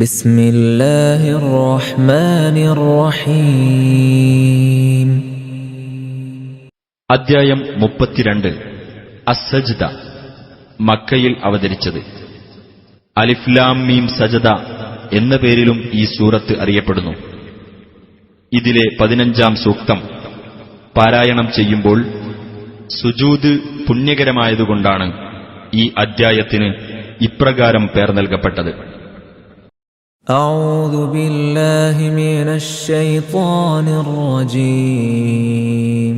ബിസ്മില്ലാഹിർ റഹ്മാനിർ റഹീം. അദ്ധ്യായം 32 അസ്സജ്ദ, മക്കയിൽ അവതരിച്ചത്. അലിഫ് ലാം മീം സജദ എന്ന പേരിലും ഈ സൂറത്ത് അറിയപ്പെടുന്നു. ഇതിലെ 15-ാം സൂക്തം പാരായണം ചെയ്യുമ്പോൾ സുജൂദ് പുണ്യകരമായതുകൊണ്ടാണ് ഈ അദ്ധ്യായത്തിന് ഇപ്രകാരം പേർ നൽകപ്പെട്ടത്. അഊദു ബില്ലാഹി മിനശ് ശൈത്വാനിർ റജീം.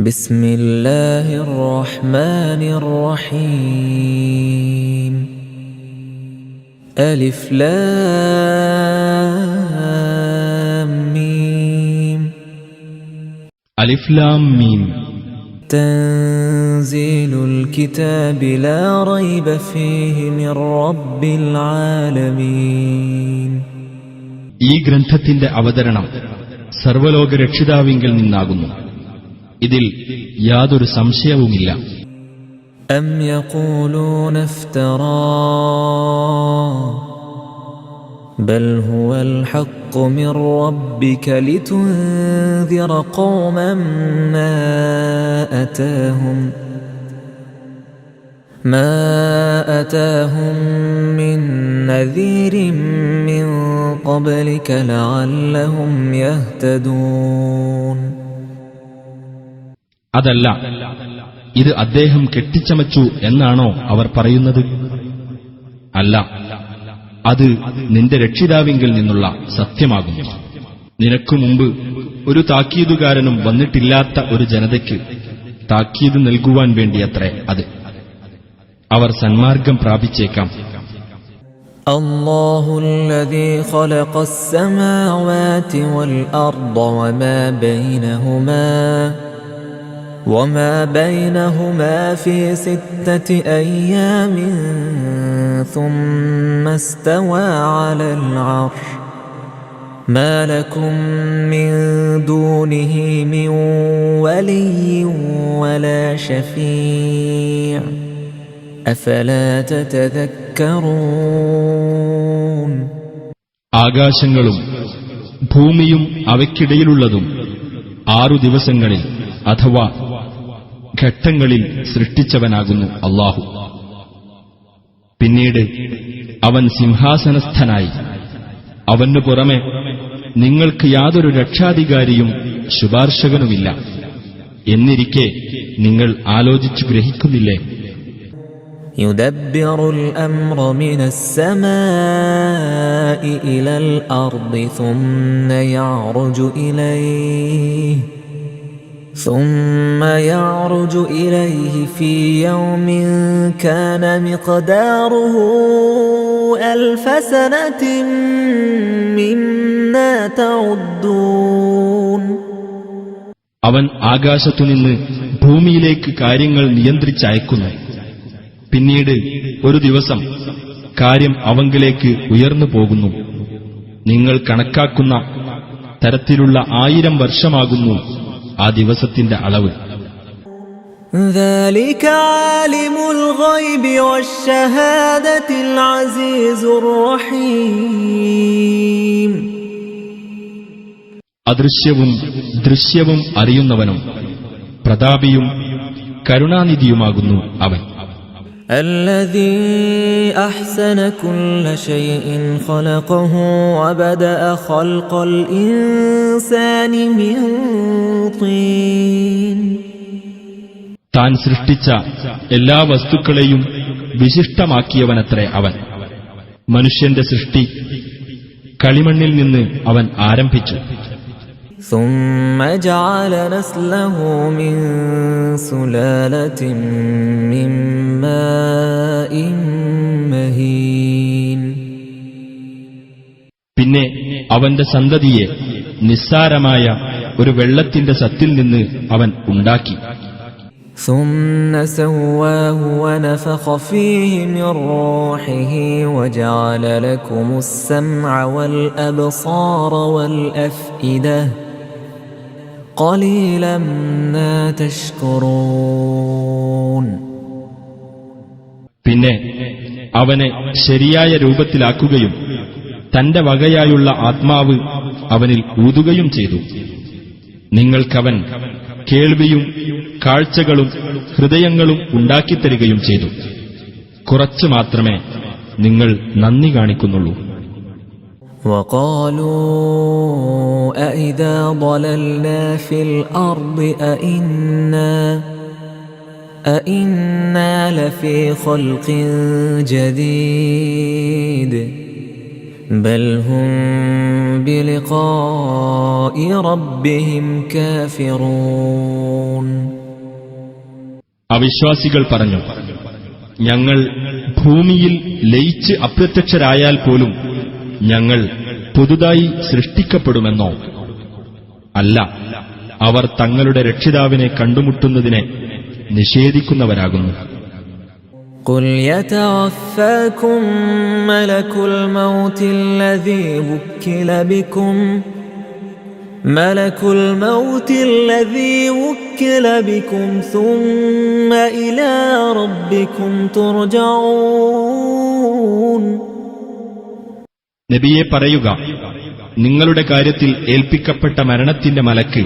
ബിസ്മില്ലാഹിർ റഹ്മാനിർ റഹീം. അലിഫ് ലാം മീം. അലിഫ് ലാം മീം. തൻസീലുൽ കിതാബി ലാ റൈബ ഫീഹി മിർ റബ്ബിൽ ആലമീൻ. ഈ ഗ്രന്ഥത്തിന്റെ അവതരണം സർവ്വലോക രക്ഷിതാവിങ്കിൽ നിന്നാകുന്നു. ഇതിൽ യാതൊരു സംശയവുമില്ല. അം യഖൂലൂന ഇഫ്തറാ ബൽ ഹുവൽ ഹഖ് മിർ റബ്ബിക ലിതുൻദിറ ഖൗമൻ മാ അതാഹും മിൻ നദീരിൻ മിൻ ഖബ്ലിക ലഅല്ലഹും യഹ്തദൂൻ. അതല്ല, ഇത് അദ്ദേഹം കെട്ടിച്ചമച്ചു എന്നാണോ അവർ പറയുന്നത്? അല്ല, അത് നിന്റെ രക്ഷിതാവിങ്കിൽ നിന്നുള്ള സത്യമാകുന്നു. നിനക്കു മുമ്പ് ഒരു താക്കീതുകാരനും വന്നിട്ടില്ലാത്ത ഒരു ജനതയ്ക്ക് താക്കീത് നൽകുവാൻ വേണ്ടിയത്രേ അത്. അവർ സന്മാർഗം പ്രാപിച്ചേക്കാം. അല്ലാഹുല്ലദീ ഖലഖസ് സമാവാതി വൽ അർദ وما بينهما في 6 أيام ثم استوى على العرش ما لكم من دونه من ولي ولا شفيع أفلا تتذكرون. ആകാശങ്ങളും ഭൂമിയും അവയ്ക്കിടയിലുള്ളതും 6 ദിവസങ്ങളിൽ അഥവാ ഘട്ടങ്ങളിൽ സൃഷ്ടിച്ചവനാകുന്നു അല്ലാഹു. പിന്നീട് അവൻ സിംഹാസനസ്ഥനായി. അവനു പുറമെ നിങ്ങൾക്ക് യാതൊരു രക്ഷാധികാരിയും ശുപാർശകനുമില്ല എന്നിരിക്കെ നിങ്ങൾ ആലോചിച്ചു ഗ്രഹിക്കുന്നില്ലേ? യുദബ്ബിറുൽ അംറ മിനസ് സമാഇ ഇലൽ അർദി ثم يعرج إليه في يوم كان مقداره 1000 سنة مما تعدون. അവൻ ആകാശത്തുനിന്ന് ഭൂമിയിലേക്ക് കാര്യങ്ങൾ നിയന്ത്രിച്ചയക്കുന്നു. പിന്നീട് ഒരു ദിവസം കാര്യം അവങ്കിലേക്ക് ഉയർന്നു പോകുന്നു. നിങ്ങൾ കണക്കാക്കുന്ന തരത്തിലുള്ള 1000 വർഷമാകുന്നു ആ ദിവസത്തിന്റെ അളവ്. ذلك عالم الغيب والشهادة العزيز الرحيم. അദൃശ്യവും ദൃശ്യവും അറിയുന്നവനും പ്രതാപിയും കരുണാനിധിയുമാകുന്നു അവൻ. الذي أحسن كل شيء خلقه وبدأ خلق الإنسان من طين. താൻ സൃഷ്ടിച്ച എല്ലാ വസ്തുക്കളെയും വിശിഷ്ടമാക്കിയവനത്രേ അവൻ. മനുഷ്യന്റെ സൃഷ്ടി കളിമണ്ണിൽ നിന്ന് അവൻ ആരംഭിച്ചു. ثم جعل نسله من سلالة من ماء مهين. പിന്നെ അവന്റെ സന്തതിയെ നിസ്സാരമായ ഒരു വെള്ളത്തിന്റെ സത്തിൽ നിന്ന് അവൻ ഉണ്ടാക്കി. ثم سواه ونفخ فيه من روحه وجعل لكم السمع والأبصار والأفئدة قليلا ما تشكرون. പിന്നെ അവനെ ശരിയായ രൂപത്തിലാക്കുകയും തന്റെ വകയായുള്ള ആത്മാവ് അവനിൽ ഊതുകയും ചെയ്തു. നിങ്ങൾക്കവൻ കേൾവിയും കാഴ്ചകളും ഹൃദയങ്ങളും ഉണ്ടാക്കിത്തരികയും ചെയ്തു. കുറച്ചു മാത്രമേ നിങ്ങൾ നന്ദി കാണിക്കുന്നുള്ളൂ. وقالوا أإذا ضللنا في الأرض أإنا لفي خلق جديد بل هم بلقاء ربهم كافرون. അവിശ്വാസികൾ പറഞ്ഞു, ഞങ്ങൾ ഭൂമിയിൽ ലയിച്ച് അപ്രത്യക്ഷരായാൽ പോലും ഞങ്ങൾ പുതുതായി സൃഷ്ടിക്കപ്പെടുമെന്നോ? അല്ല, അവർ തങ്ങളുടെ രക്ഷിതാവിനെ കണ്ടുമുട്ടുന്നതിനെ നിഷേധിക്കുന്നവരാകുന്നു. قل يتوفاكم ملك الموت الذي وكل بكم ثم إلى ربكم ترجعون. നബിയെ പറയുക, നിങ്ങളുടെ കാര്യത്തിൽ ഏൽപ്പിക്കപ്പെട്ട മരണത്തിന്റെ മലക്ക്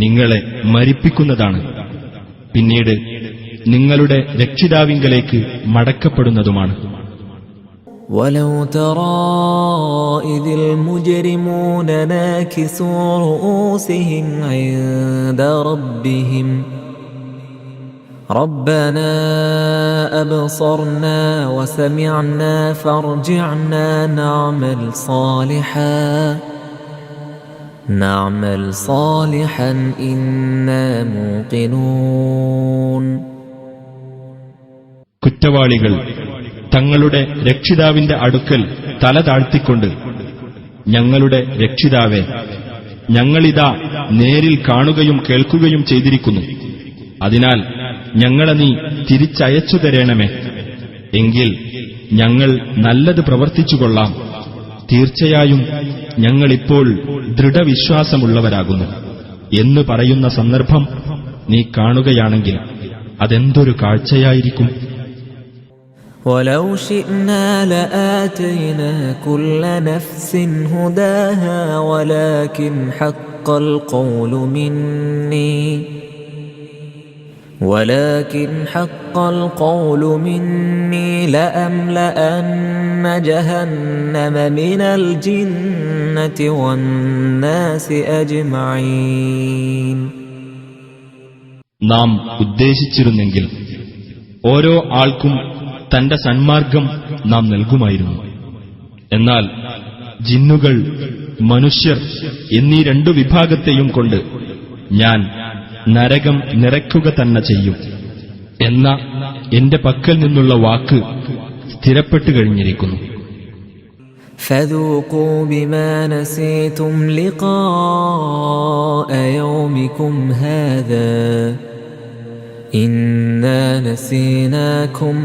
നിങ്ങളെ മരിപ്പിക്കുന്നതാണ്, പിന്നീട് നിങ്ങളുടെ രക്ഷിതാവിങ്കലേക്ക് മടക്കപ്പെടുന്നതുമാണ്. ولو ترى إذ المجرمون ناكسوا رؤوسهم عند ربهم ربنا أبصرنا وسمعنا فارجعنا نعمل صالحا إنا موقنون. കുറ്റവാളികൾ തങ്ങളുടെ രക്ഷിതാവിന്റെ അടുക്കൽ തല താഴ്ത്തിക്കൊണ്ട്, ഞങ്ങളുടെ രക്ഷിതാവേ, ഞങ്ങളിതാ നേരിൽ കാണുകയും കേൾക്കുകയും ചെയ്തിരിക്കുന്നു, അതിനാൽ ഞങ്ങളെ നീ തിരിച്ചയച്ചു തരേണമേ, എങ്കിൽ ഞങ്ങൾ നല്ലത് പ്രവർത്തിച്ചുകൊള്ളാം. തീർച്ചയായും ഞങ്ങളിപ്പോൾ ദൃഢവിശ്വാസമുള്ളവരാകുന്നു എന്ന് പറയുന്ന സന്ദർഭം നീ കാണുകയാണെങ്കിൽ അതെന്തൊരു കാഴ്ചയായിരിക്കും. ولو شئنا لآتينا كل نفس هداها ولكن حق القول مني لأملأن جهنم من الجنة والناس أجمعين. നാം ഉദ്ദേശിച്ചിരുന്നെങ്കിൽ ഓരോ ആൾക്കും തന്റെ സന്മാർഗം നാം നൽകുമായിരുന്നു. എന്നാൽ ജിന്നുകൾ, മനുഷ്യർ എന്നീ രണ്ടു വിഭാഗത്തെയും കൊണ്ട് ഞാൻ നരകം നിറയ്ക്കുക തന്നെ ചെയ്യും എന്ന എന്റെ പക്കൽ നിന്നുള്ള വാക്ക് സ്ഥിരപ്പെട്ടു കഴിഞ്ഞിരിക്കുന്നു. فذوقوا بما نسيتم لقاء يومكم هذا إنا نسيناكم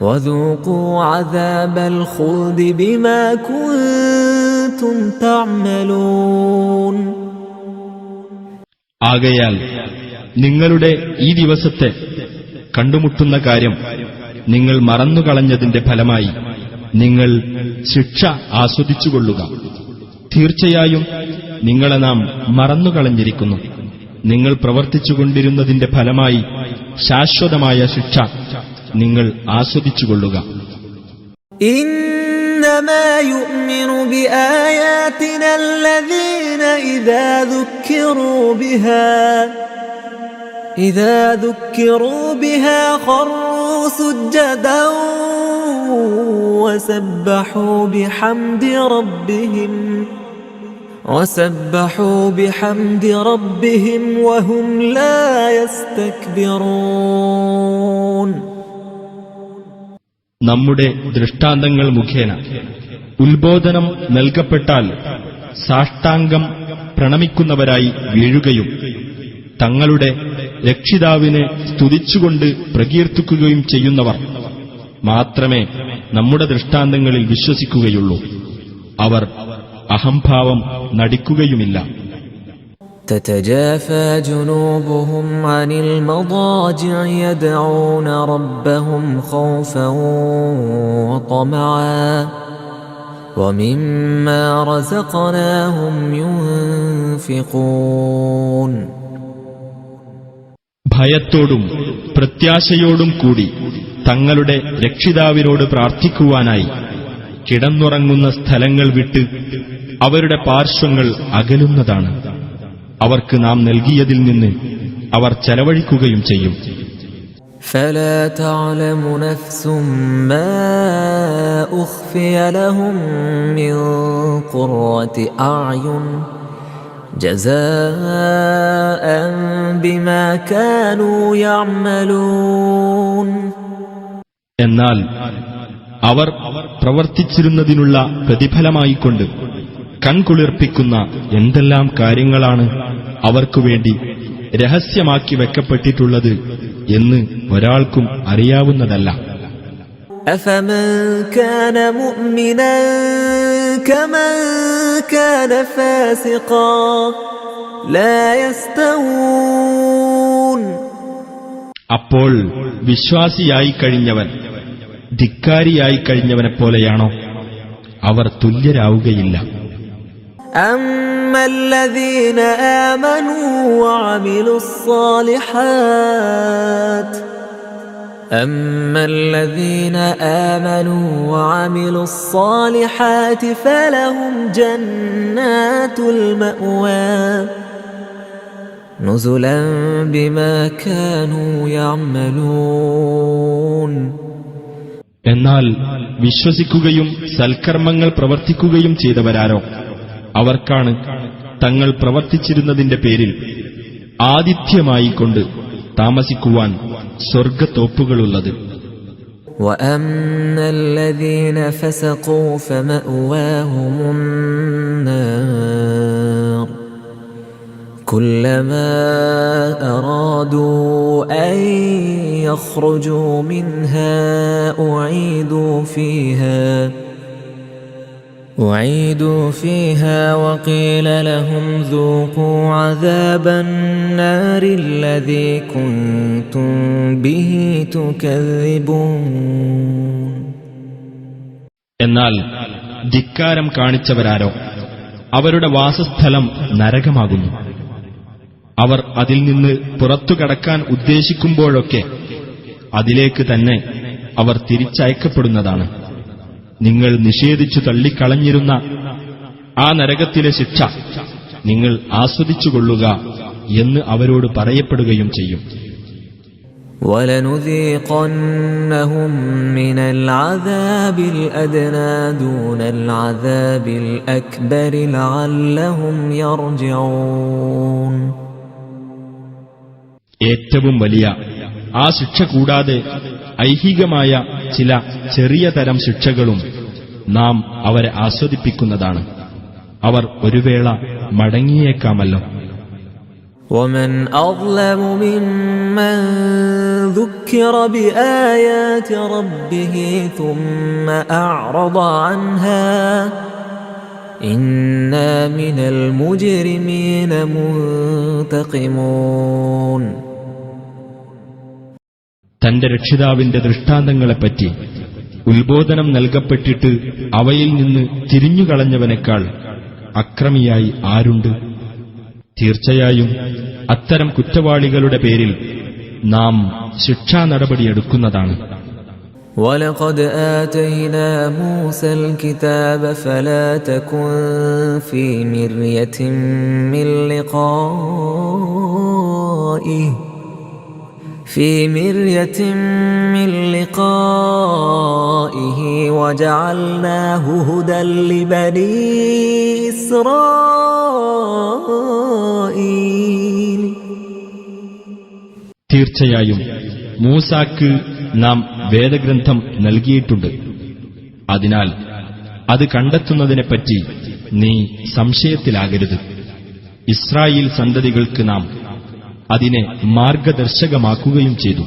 وذوقوا عذاب الخلد بما كنتم تعملون. ആകയാൽ നിങ്ങളുടെ ഈ ദിവസത്തെ കണ്ടുമുട്ടുന്ന കാര്യം നിങ്ങൾ മറന്നുകളഞ്ഞതിന്റെ ഫലമായി നിങ്ങൾ ശിക്ഷ ആസ്വദിച്ചുകൊള്ളുക. തീർച്ചയായും നിങ്ങളെ നാം മറന്നുകളഞ്ഞിരിക്കുന്നു. നിങ്ങൾ പ്രവർത്തിച്ചുകൊണ്ടിരുന്നതിന്റെ ഫലമായി ശാശ്വതമായ ശിക്ഷ നിങ്ങൾ ആസ്വദിച്ചുകൊള്ളുക. إنما يؤمن بآياتنا الذين إذا ذكروا بها خروا سجدا وسبحوا بحمد ربهم وهم لا يستكبرون. നമ്മുടെ ദൃഷ്ടാന്തങ്ങൾ മുഖേന ഉത്ബോധനം നൽകപ്പെട്ടാൽ സാഷ്ടാംഗം പ്രണമിക്കുന്നവരായി വീഴുകയും തങ്ങളുടെ രക്ഷിതാവിനെ സ്തുതിച്ചുകൊണ്ട് പ്രകീർത്തിക്കുകയും ചെയ്യുന്നവർ മാത്രമേ നമ്മുടെ ദൃഷ്ടാന്തങ്ങളിൽ വിശ്വസിക്കുകയുള്ളൂ. അവർ അഹംഭാവം നടിക്കുകയുമില്ല. تتجافى جنوبهم عن المضاجع يدعون ربهم خوفا وطمعا ومما رزقناهم ينفقون. ഭയത്തോടും പ്രത്യാശയോടും കൂടി തങ്ങളുടെ രക്ഷിതാവിനോട് പ്രാർത്ഥിക്കുവാനായി കിടന്നുറങ്ങുന്ന സ്ഥലങ്ങൾ വിട്ട് അവരുടെ പാർശ്വങ്ങൾ അകലുന്നതാണ്. അവർക്ക് നാം നൽകിയതിൽ നിന്ന് അവർ ചെലവഴിക്കുകയും ചെയ്യും. فلا تعلم نفس ما أخفي لهم من قرة أعين جزاء بما كانوا يعملون. എന്നാൽ അവർ പ്രവർത്തിച്ചിരുന്നതിനുള്ള പ്രതിഫലമായിക്കൊണ്ട് കൺകുളിർപ്പിക്കുന്ന എന്തെല്ലാം കാര്യങ്ങളാണ് അവർക്കുവേണ്ടി രഹസ്യമാക്കി വെക്കപ്പെട്ടിട്ടുള്ളത് എന്ന് ഒരാൾക്കും അറിയാവുന്നതല്ല. أفمن كان مؤمنا كمن كان فاسقا لا يستوون. അപ്പോൾ വിശ്വാസിയായി കഴിഞ്ഞവൻ ധിക്കാരിയായി കഴിഞ്ഞവനെപ്പോലെയാണോ? അവർ തുല്യരാവുകയില്ല. أما الذين آمنوا وعملوا الصالحات فلهم جنات المأوى نزلا بما كانوا يعملون. എന്നാൽ വിശ്വസിക്കുകയും സൽക്കർമ്മങ്ങൾ പ്രവർത്തിക്കുകയും ചെയ്തവരാരോ അവർക്കാണ് തങ്ങൾ പ്രവർത്തിച്ചിരുന്നതിന്റെ പേരിൽ ആതിഥ്യമായിക്കൊണ്ട് താമസിക്കുവാൻ സ്വർഗത്തോപ്പുകളുള്ളത്. وَأَمَّا الَّذِينَ فَسَقُوا فَمَأْوَاهُمُ النَّارُ كُلَّمَا أَرَادُوا أَن يَخْرُجُوا مِنْهَا أُعِيدُوا فِيهَا وَقِيلَ لَهُمْ ذُوقُوا عَذَابَ النَّارِ الَّذِي كُنتُمْ بِهِ تُكَذِّبُونَ. എന്നാൽ ധിക്കാരം കാണിച്ചവരാരോ അവരുടെ വാസസ്ഥലം നരകമാകുന്നു. അവർ അതിൽ നിന്ന് പുറത്തു കടക്കാൻ ഉദ്ദേശിക്കുമ്പോഴൊക്കെ അതിലേക്ക് തന്നെ അവർ തിരിച്ചയക്കപ്പെടുന്നതാണ്. നിങ്ങൾ നിഷേധിച്ചു തള്ളിക്കളഞ്ഞിരുന്ന ആ നരകത്തിലെ ശിക്ഷ നിങ്ങൾ ആസ്വദിച്ചുകൊള്ളുക എന്ന് അവരോട് പറയപ്പെടുകയും ചെയ്യും. وَلَنُذِيقَنَّهُم مِّنَ الْعَذَابِ الْأَدْنَىٰ دُونَ الْعَذَابِ الْأَكْبَرِ لَعَلَّهُمْ يَرْجِعُونَ. ഏറ്റവും വലിയ ആ ശിക്ഷ കൂടാതെ ഐഹികമായ ചില ചെറിയ തരം ശിക്ഷകളും നാം അവരെ ആസ്വദിപ്പിക്കുന്നതാണ്. അവർ ഒരു വേള മടങ്ങിയേക്കാമല്ലോ. وَمَنْ أَظْلَمُ مِمَّنْ ذُكِّرَ بِآيَاتِ رَبِّهِ ثُمَّ أَعْرَضَ عَنْهَا إِنَّا مِنَ الْمُجْرِمِينَ مُنْتَقِمُونَ. തന്റെ രക്ഷിതാവിന്റെ ദൃഷ്ടാന്തങ്ങളെപ്പറ്റി ഉത്ബോധനം നൽകപ്പെട്ടിട്ട് അവയിൽ നിന്ന് തിരിഞ്ഞുകളഞ്ഞവനേക്കാൾ അക്രമിയായി ആരുണ്ട്? തീർച്ചയായും അത്തരം കുറ്റവാളികളുടെ പേരിൽ നാം ശിക്ഷാ നടപടിയെടുക്കുന്നതാണ്. وَلَقَدْ آتَيْنَا مُوسَى الْكِتَابَ فَلَا تَكُنْ فِي مِرْيَةٍ مِّن لِقَائِهِ وَجَعَلْنَاهُ هُدًى لِبَنِي إِسْرَائِيلَ. തീർച്ചയായും മൂസാക്ക് നാം വേദഗ്രന്ഥം നൽകിയിട്ടുണ്ട്. അതിനാൽ അത് കണ്ടെത്തുന്നതിനെപ്പറ്റി നീ സംശയത്തിലാകരുത്. ഇസ്രായേൽ സന്തതികൾക്ക് നാം അതിനെ മാർഗദർശകമാക്കുകയും ചെയ്തു.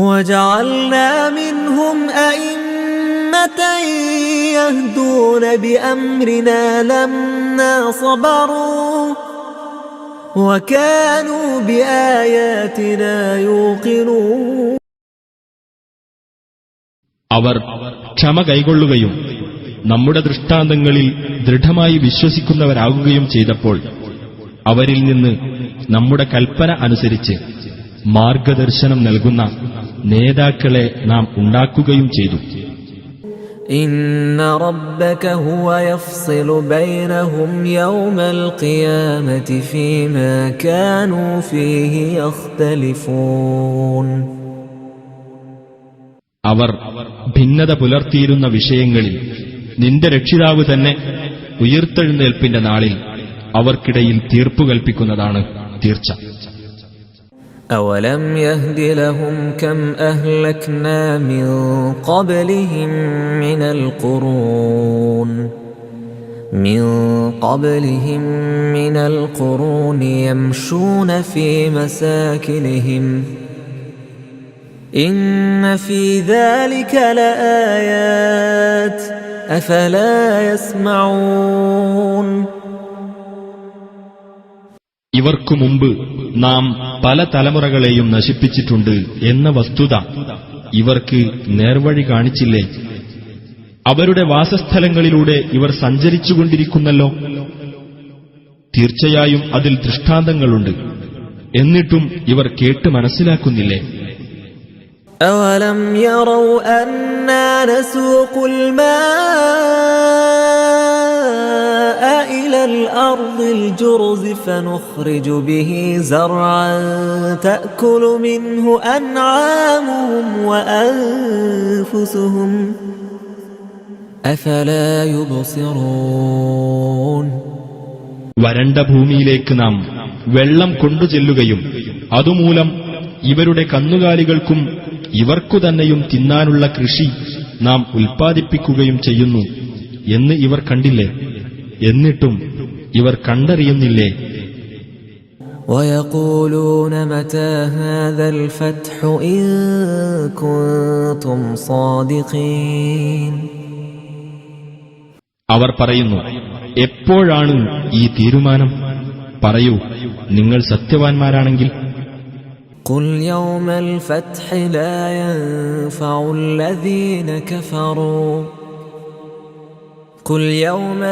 وَجَعَلْنَا مِنْهُمْ أَئِمَّةً يَهْدُونَ بِأَمْرِنَا لَمَّا صَبَرُوا وكانوا بآياتنا يوقنون. അവർ ക്ഷമ കൈക്കൊള്ളുകയും നമ്മുടെ ദൃഷ്ടാന്തങ്ങളിൽ ദൃഢമായി വിശ്വസിക്കുന്നവരാകുകയും ചെയ്തപ്പോൾ അവരിൽ നിന്ന് നമ്മുടെ കൽപ്പന അനുസരിച്ച് മാർഗദർശനം നൽകുന്ന നേതാക്കളെ നാം ഉണ്ടാക്കുകയും ചെയ്തു. إن ربك هو يفصل بينهم يوم القيامة فيما كانوا فيه يختلفون. അവർ ഭിന്നത പുലർത്തിയിരുന്ന വിഷയങ്ങളിൽ നിന്റെ രക്ഷിതാവ് തന്നെ ഉയിർത്തെഴുന്നേൽപ്പിന്റെ നാളിൽ അവർക്കിടയിൽ തീർപ്പു കൽപ്പിക്കുന്നതാണ് തീർച്ച. أولم يهد لهم كم أهلكنا من قبلهم من القرون يمشون في مساكنهم إن في ذلك لآيات أفلا يسمعون. ഇവർക്കു മുമ്പ് നാം പല തലമുറകളെയും നശിപ്പിച്ചിട്ടുണ്ട് എന്ന വസ്തുത ഇവർക്ക് നേർവഴി കാണിച്ചില്ലേ? അവരുടെ വാസസ്ഥലങ്ങളിലൂടെ ഇവർ സഞ്ചരിച്ചുകൊണ്ടിരിക്കുന്നല്ലോ. തീർച്ചയായും അതിൽ ദൃഷ്ടാന്തങ്ങളുണ്ട്, എന്നിട്ടും ഇവർ കേട്ട് മനസ്സിലാക്കുന്നില്ലേ? أولم يروا أنا نسوق الماء إلى الأرض الجرز فنخرج به زرعا تأكل منه أنعامهم وأنفسهم أفلا يبصرون. വരണ്ട ഭൂമിയിലേക്ക് നാം വെള്ളം കൊണ്ടുചെല്ലുകയും അതുമൂലം ഇവരുടെ കന്നുകാലികൾക്കും ഇവർക്കുതന്നെയും തിന്നാനുള്ള കൃഷി നാം ഉൽപ്പാദിപ്പിക്കുകയും ചെയ്യുന്നു എന്ന് ഇവർ കണ്ടില്ലേ? എന്നിട്ടും ഇവർ കണ്ടറിയുന്നില്ലേ? ويقولون متى هذا الفتح إن كنتم صادقين. അവർ പറയുന്നു, എപ്പോഴാണ് ഈ തീരുമാനം? പറയൂ, നിങ്ങൾ സത്യവാൻമാരാണെങ്കിൽ. قل يوم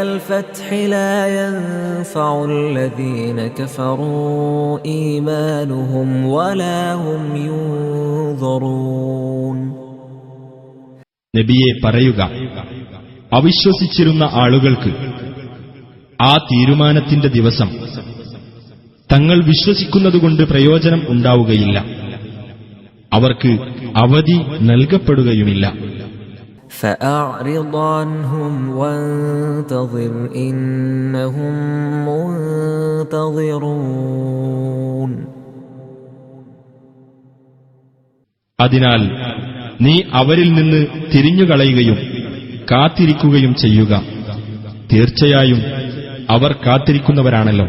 الفتح لا ينفع الذين كفروا إيمانهم ولا هم ينظرون. നബിയെ പറയുക, അവിശ്വസിച്ചിരുന്ന ആളുകൾക്ക് ആ തീരുമാനത്തിന്റെ ദിവസം തങ്ങൾ വിശ്വസിക്കുന്നതുകൊണ്ട് പ്രയോജനം ഉണ്ടാവുകയില്ല, അവർക്ക് അവധി നൽകപ്പെടുകയുമില്ല. فأعرض عنهم وانتظر إنهم منتظرون. അതിനാൽ നീ അവരിൽ നിന്ന് തിരിഞ്ഞുകളയുകയും കാത്തിരിക്കുകയും ചെയ്യുക. തീർച്ചയായും അവർ കാത്തിരിക്കുന്നവരാണല്ലോ.